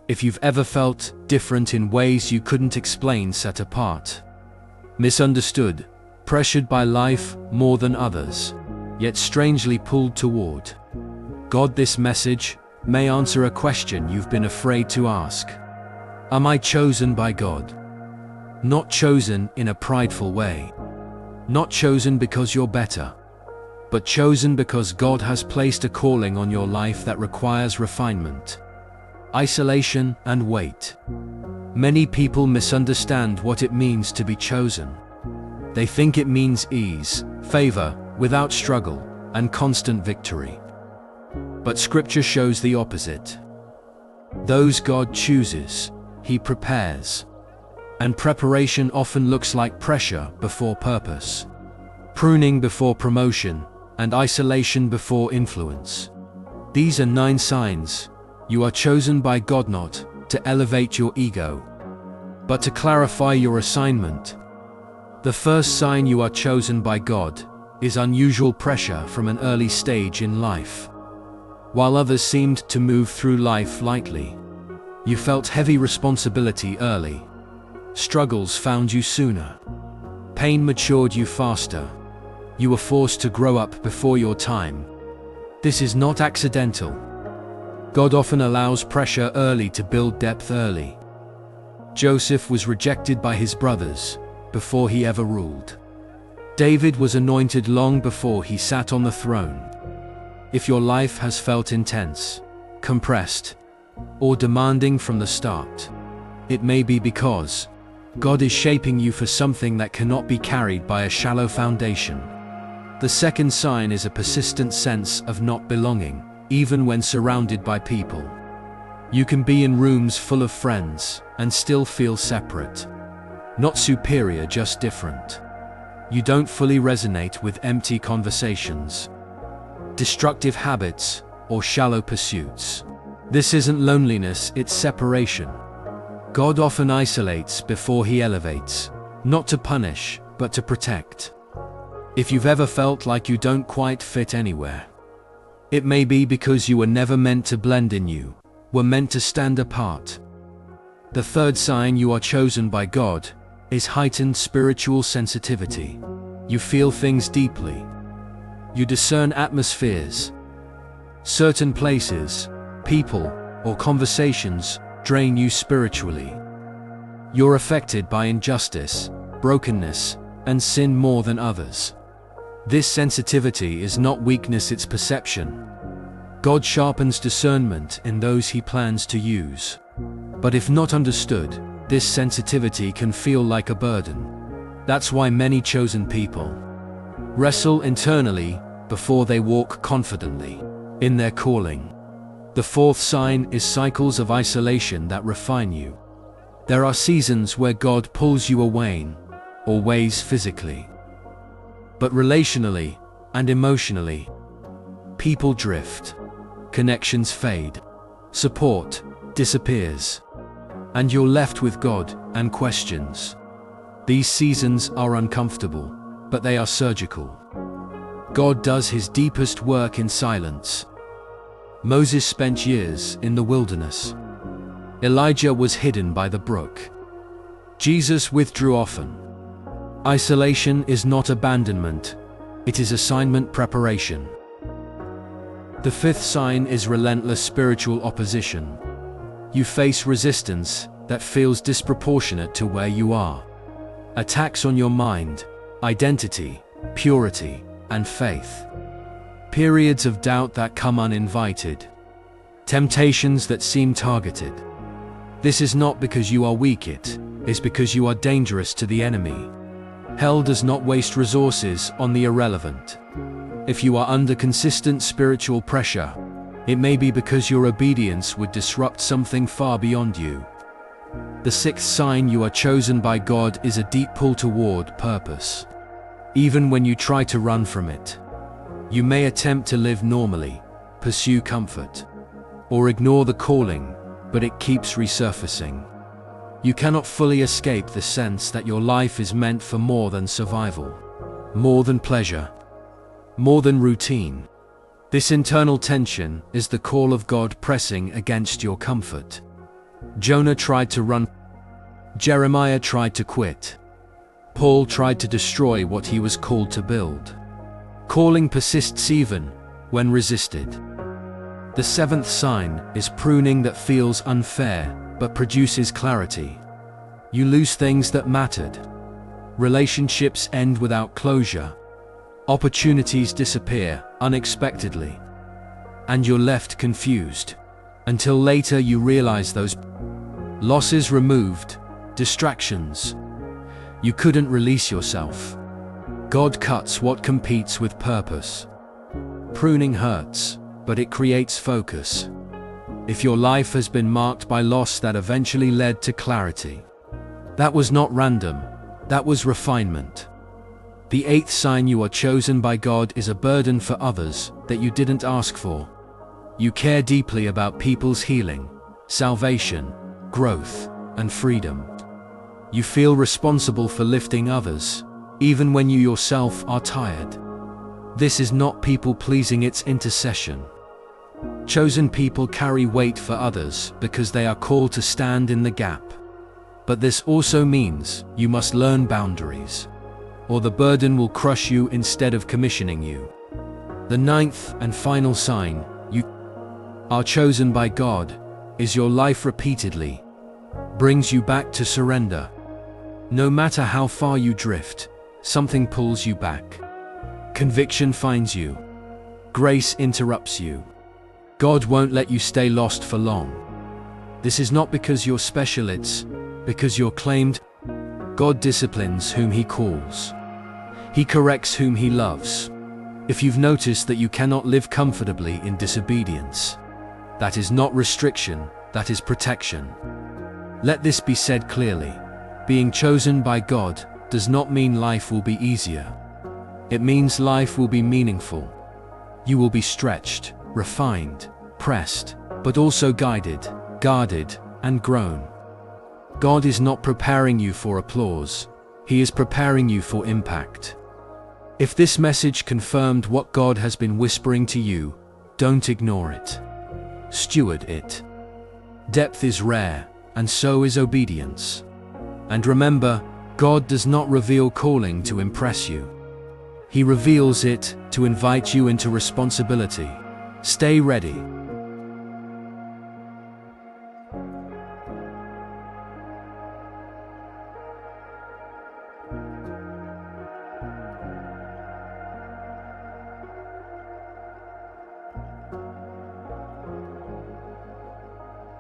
If you've ever felt different in ways you couldn't explain, set apart, misunderstood, pressured by life more than others, yet strangely pulled toward God, this message may answer a question you've been afraid to ask. Am I chosen by God? Not chosen in a prideful way. Not chosen because you're better, but chosen because God has placed a calling on your life that requires refinement, isolation, and wait. Many people misunderstand what it means to be chosen. They think it means ease, favor, without struggle, and constant victory. But Scripture shows the opposite. Those God chooses, He prepares. And preparation often looks like pressure before purpose, pruning before promotion, and isolation before influence. These are 9 signs you are chosen by God, not to elevate your ego, but to clarify your assignment. The first sign you are chosen by God is unusual pressure from an early stage in life. While others seemed to move through life lightly, you felt heavy responsibility early. Struggles found you sooner. Pain matured you faster. You were forced to grow up before your time. This is not accidental. God often allows pressure early to build depth early. Joseph was rejected by his brothers before he ever ruled. David was anointed long before he sat on the throne. If your life has felt intense, compressed, or demanding from the start, it may be because God is shaping you for something that cannot be carried by a shallow foundation. The second sign is a persistent sense of not belonging, even when surrounded by people. You can be in rooms full of friends and still feel separate. Not superior, just different. You don't fully resonate with empty conversations, destructive habits, or shallow pursuits. This isn't loneliness, it's separation. God often isolates before He elevates, not to punish, but to protect. If you've ever felt like you don't quite fit anywhere, it may be because you were never meant to blend in, you were meant to stand apart. The third sign you are chosen by God is heightened spiritual sensitivity. You feel things deeply. You discern atmospheres. Certain places, people, or conversations drain you spiritually. You're affected by injustice, brokenness, and sin more than others. This sensitivity is not weakness, it's perception. God sharpens discernment in those He plans to use. But if not understood, this sensitivity can feel like a burden. That's why many chosen people wrestle internally before they walk confidently in their calling. The fourth sign is cycles of isolation that refine you. There are seasons where God pulls you away, always physically, but relationally and emotionally. People drift, connections fade, support disappears, and you're left with God and questions. These seasons are uncomfortable, but they are surgical. God does His deepest work in silence. Moses spent years in the wilderness. Elijah was hidden by the brook. Jesus withdrew often. Isolation is not abandonment, it is assignment preparation. The fifth sign is relentless spiritual opposition. You face resistance that feels disproportionate to where you are. Attacks on your mind, identity, purity, and faith. Periods of doubt that come uninvited. Temptations that seem targeted. This is not because you are weak, it is because you are dangerous to the enemy. Hell does not waste resources on the irrelevant. If you are under consistent spiritual pressure, it may be because your obedience would disrupt something far beyond you. The sixth sign you are chosen by God is a deep pull toward purpose. Even when you try to run from it, you may attempt to live normally, pursue comfort, or ignore the calling, but it keeps resurfacing. You cannot fully escape the sense that your life is meant for more than survival, more than pleasure, more than routine. This internal tension is the call of God pressing against your comfort. Jonah tried to run. Jeremiah tried to quit. Paul tried to destroy what he was called to build. Calling persists even when resisted. The seventh sign is pruning that feels unfair but produces clarity. You lose things that mattered. Relationships end without closure. Opportunities disappear unexpectedly. And you're left confused. Until later you realize those losses removed, distractions. You couldn't release yourself. God cuts what competes with purpose. Pruning hurts, but it creates focus. If your life has been marked by loss that eventually led to clarity, that was not random, that was refinement. The eighth sign you are chosen by God is a burden for others that you didn't ask for. You care deeply about people's healing, salvation, growth, and freedom. You feel responsible for lifting others, even when you yourself are tired. This is not people-pleasing, it's intercession. Chosen people carry weight for others because they are called to stand in the gap. But this also means you must learn boundaries, or the burden will crush you instead of commissioning you. The ninth and final sign you are chosen by God is your life repeatedly brings you back to surrender. No matter how far you drift, something pulls you back. Conviction finds you. Grace interrupts you. God won't let you stay lost for long. This is not because you're special, it's because you're claimed. God disciplines whom He calls. He corrects whom He loves. If you've noticed that you cannot live comfortably in disobedience, that is not restriction, that is protection. Let this be said clearly. Being chosen by God does not mean life will be easier. It means life will be meaningful. You will be stretched, refined, pressed, but also guided, guarded, and grown. God is not preparing you for applause. He is preparing you for impact. If this message confirmed what God has been whispering to you, don't ignore it. Steward it. Depth is rare, and so is obedience. And remember, God does not reveal calling to impress you. He reveals it to invite you into responsibility. Stay ready.